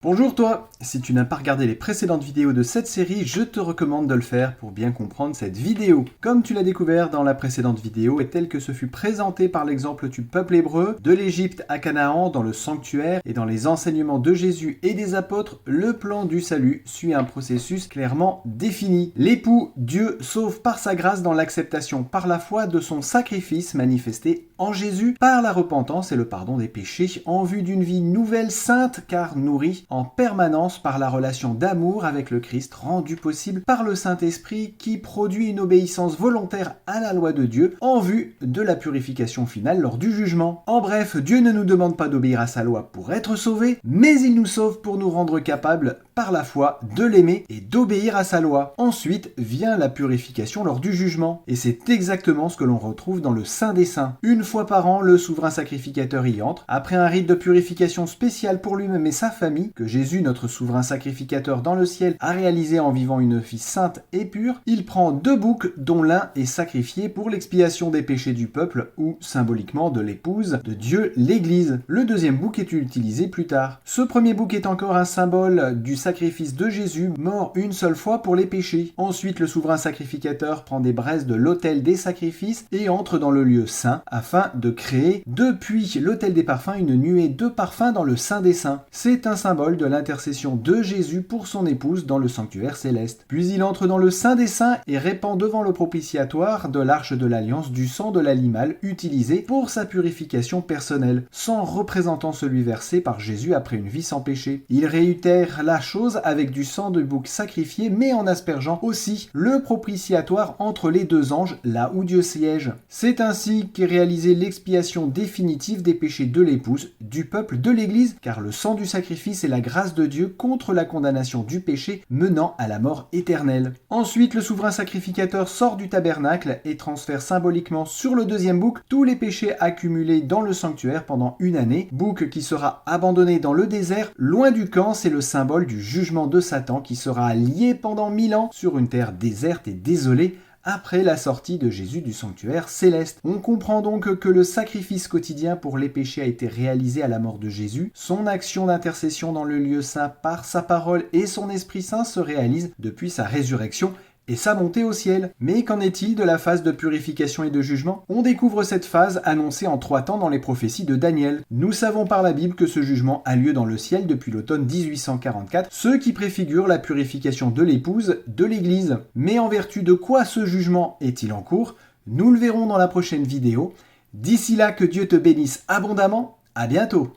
Bonjour toi! Si tu n'as pas regardé les précédentes vidéos de cette série, je te recommande de le faire pour bien comprendre cette vidéo. Comme tu l'as découvert dans la précédente vidéo et tel que ce fut présenté par l'exemple du peuple hébreu, de l'Égypte à Canaan, dans le sanctuaire et dans les enseignements de Jésus et des apôtres, le plan du salut suit un processus clairement défini. L'époux, Dieu, sauve par sa grâce dans l'acceptation par la foi de son sacrifice manifesté en Jésus, par la repentance et le pardon des péchés, en vue d'une vie nouvelle sainte car nourrie en permanence par la relation d'amour avec le Christ rendue possible par le Saint-Esprit qui produit une obéissance volontaire à la loi de Dieu en vue de la purification finale lors du jugement. En bref, Dieu ne nous demande pas d'obéir à sa loi pour être sauvés, mais il nous sauve pour nous rendre capables par la foi de l'aimer et d'obéir à sa loi. Ensuite vient la purification lors du jugement. Et c'est exactement ce que l'on retrouve dans le Saint des Saints. Une fois par an, le souverain sacrificateur y entre, après un rite de purification spécial pour lui-même et sa famille, que Jésus, notre souverain sacrificateur dans le ciel, a réalisé en vivant une vie sainte et pure, il prend 2 boucs dont l'un est sacrifié pour l'expiation des péchés du peuple ou symboliquement de l'épouse de Dieu, l'Église. Le deuxième bouc est utilisé plus tard. Ce premier bouc est encore un symbole du sacrifice de Jésus, mort une seule fois pour les péchés. Ensuite, le souverain sacrificateur prend des braises de l'autel des sacrifices et entre dans le lieu saint afin de créer depuis l'autel des parfums une nuée de parfums dans le Saint des Saints. C'est un symbole de l'intercession de Jésus pour son épouse dans le sanctuaire céleste. Puis il entre dans le Saint des Saints et répand devant le propitiatoire de l'arche de l'alliance du sang de l'animal utilisé pour sa purification personnelle, sang représentant celui versé par Jésus après une vie sans péché. Il réitère la chose avec du sang de bouc sacrifié mais en aspergeant aussi le propitiatoire entre les 2 anges là où Dieu siège. C'est ainsi qu'est réalisée l'expiation définitive des péchés de l'épouse, du peuple, de l'Église, car le sang du sacrifice est la grâce de Dieu contre la condamnation du péché menant à la mort éternelle. Ensuite, le souverain sacrificateur sort du tabernacle et transfère symboliquement sur le deuxième bouc tous les péchés accumulés dans le sanctuaire pendant une année, bouc qui sera abandonné dans le désert, loin du camp. C'est le symbole du jugement de Satan qui sera lié pendant 1000 ans sur une terre déserte et désolée, après la sortie de Jésus du sanctuaire céleste. On comprend donc que le sacrifice quotidien pour les péchés a été réalisé à la mort de Jésus. Son action d'intercession dans le lieu saint par sa parole et son Esprit Saint se réalise depuis sa résurrection et sa montée au ciel. Mais qu'en est-il de la phase de purification et de jugement? On découvre cette phase annoncée en 3 temps dans les prophéties de Daniel. Nous savons par la Bible que ce jugement a lieu dans le ciel depuis l'automne 1844, ce qui préfigure la purification de l'épouse de l'Église. Mais en vertu de quoi ce jugement est-il en cours? Nous le verrons dans la prochaine vidéo. D'ici là, que Dieu te bénisse abondamment. À bientôt!